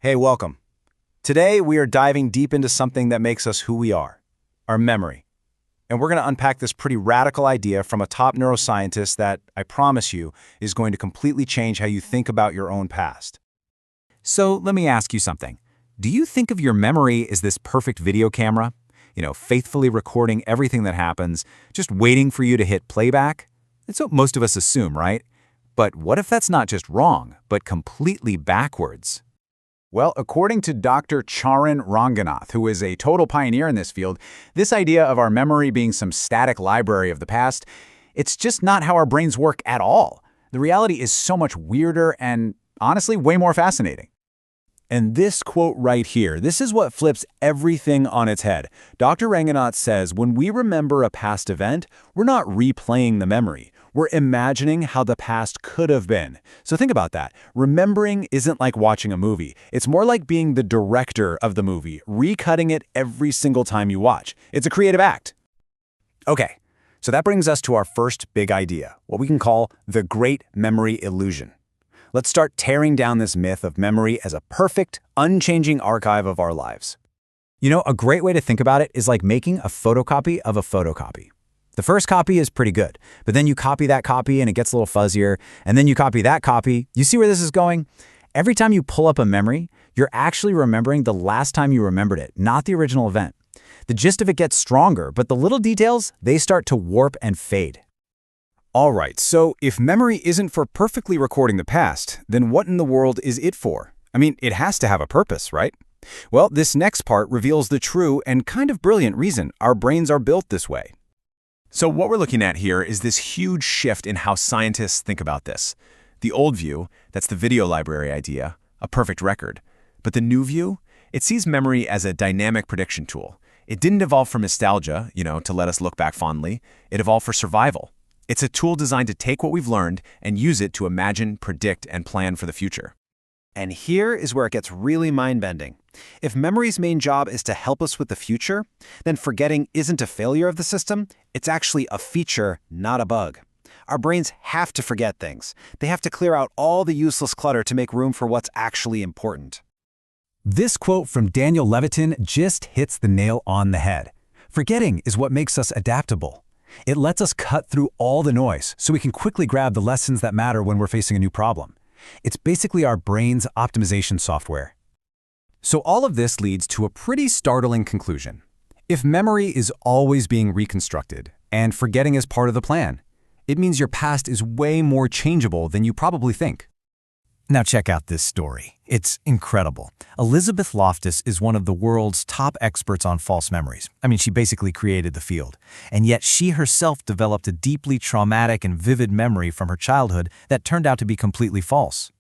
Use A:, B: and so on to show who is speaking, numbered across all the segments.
A: Hey, welcome. Today, we are diving deep into something that makes us who we are, our memory. And we're going to unpack this pretty radical idea from a top neuroscientist that, I promise you, is going to completely change how you think about your own past.
B: So let me ask you something. Do you think of your memory as this perfect video camera? Faithfully recording everything that happens, just waiting for you to hit playback? That's what most of us assume, right? But what if that's not just wrong, but completely backwards?
C: Well, according to Dr. Charan Ranganath, who is a total pioneer in this field, this idea of our memory being some static library of the past, it's just not how our brains work at all. The reality is so much weirder and, honestly, way more fascinating.
A: And this quote right here, this is what flips everything on its head. Dr. Ranganath says, when we remember a past event, we're not replaying the memory. We're imagining how the past could have been. So think about that. Remembering isn't like watching a movie. It's more like being the director of the movie, recutting it every single time you watch. It's a creative act. Okay, so that brings us to our first big idea, what we can call the great memory illusion. Let's start tearing down this myth of memory as a perfect, unchanging archive of our lives.
B: A great way to think about it is like making a photocopy of a photocopy. The first copy is pretty good, but then you copy that copy and it gets a little fuzzier, and then you copy that copy. You see where this is going? Every time you pull up a memory, you're actually remembering the last time you remembered it, not the original event. The gist of it gets stronger, but the little details, they start to warp and fade.
A: All right, so if memory isn't for perfectly recording the past, then what in the world is it for? I mean, it has to have a purpose, right? Well, this next part reveals the true and kind of brilliant reason our brains are built this way. So what we're looking at here is this huge shift in how scientists think about this. The old view, that's the video library idea, a perfect record. But the new view, it sees memory as a dynamic prediction tool. It didn't evolve for nostalgia, to let us look back fondly. It evolved for survival. It's a tool designed to take what we've learned and use it to imagine, predict, and plan for the future. And here is where it gets really mind-bending. If memory's main job is to help us with the future, then forgetting isn't a failure of the system, it's actually a feature, not a bug. Our brains have to forget things. They have to clear out all the useless clutter to make room for what's actually important.
B: This quote from Daniel Levitin just hits the nail on the head. Forgetting is what makes us adaptable. It lets us cut through all the noise so we can quickly grab the lessons that matter when we're facing a new problem. It's basically our brain's optimization software. So all of this leads to a pretty startling conclusion. If memory is always being reconstructed and forgetting is part of the plan, it means your past is way more changeable than you probably think. Now check out this story. It's incredible. Elizabeth Loftus is one of the world's top experts on false memories. She basically created the field. And yet she herself developed a deeply traumatic and vivid memory from her childhood that turned out to be completely false.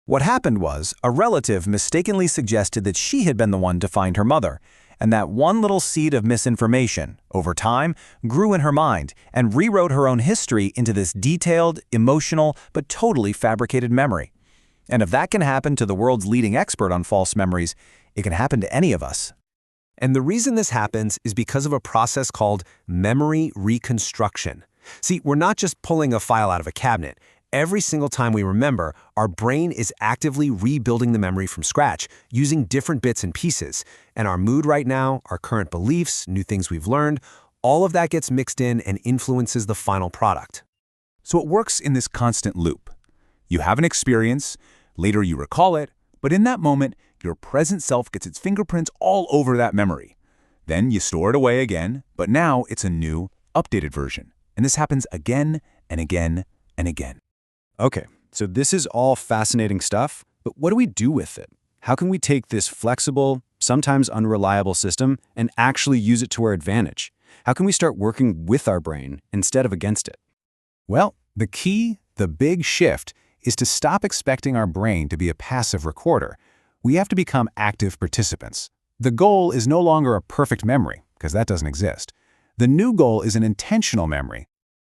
A: What happened was, a relative mistakenly suggested that she had been the one to find her mother, and that one little seed of misinformation, over time, grew in her mind and rewrote her own history into this detailed, emotional, but totally fabricated memory. And if that can happen to the world's leading expert on false memories, it can happen to any of us. And the reason this happens is because of a process called memory reconstruction. See, we're not just pulling a file out of a cabinet. Every single time we remember, our brain is actively rebuilding the memory from scratch, using different bits and pieces. And our mood right now, our current beliefs, new things we've learned, all of that gets mixed in and influences the final product. So it works in this constant loop. You have an experience, later you recall it, but in that moment, your present self gets its fingerprints all over that memory. Then you store it away again, but now it's a new, updated version. And this happens again and again and again. Okay, so this is all fascinating stuff, but what do we do with it? How can we take this flexible, sometimes unreliable system and actually use it to our advantage? How can we start working with our brain instead of against it? Well, the key, the big shift, is to stop expecting our brain to be a passive recorder. We have to become active participants. The goal is no longer a perfect memory, because that doesn't exist. The new goal is an intentional memory.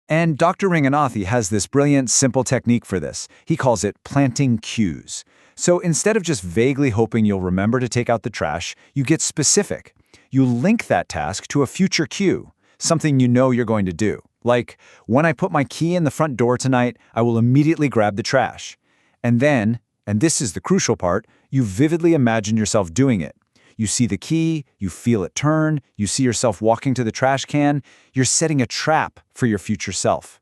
A: And Dr. Ranganath has this brilliant, simple technique for this. He calls it planting cues. So instead of just vaguely hoping you'll remember to take out the trash, you get specific. You link that task to a future cue, something you know you're going to do. Like, when I put my key in the front door tonight, I will immediately grab the trash. And then, and this is the crucial part,
C: You vividly imagine yourself doing it. You see the key, you feel it turn, you see yourself walking to the trash can. You're setting a trap for your future self.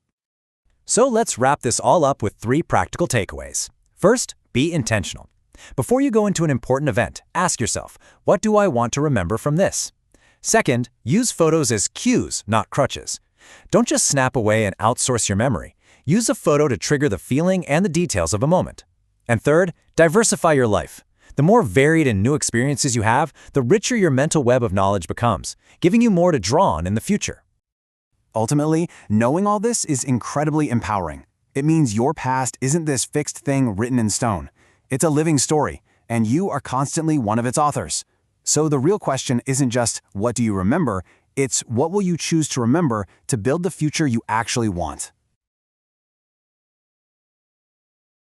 B: So let's wrap this all up with 3 practical takeaways. First, be intentional. Before you go into an important event, ask yourself, what do I want to remember from this? Second, use photos as cues, not crutches. Don't just snap away and outsource your memory. Use a photo to trigger the feeling and the details of a moment. And third, diversify your life. The more varied and new experiences you have, the richer your mental web of knowledge becomes, giving you more to draw on in the future.
A: Ultimately, knowing all this is incredibly empowering. It means your past isn't this fixed thing written in stone. It's a living story, and you are constantly one of its authors. So the real question isn't just, what do you remember? It's what will you choose to remember to build the future you actually want?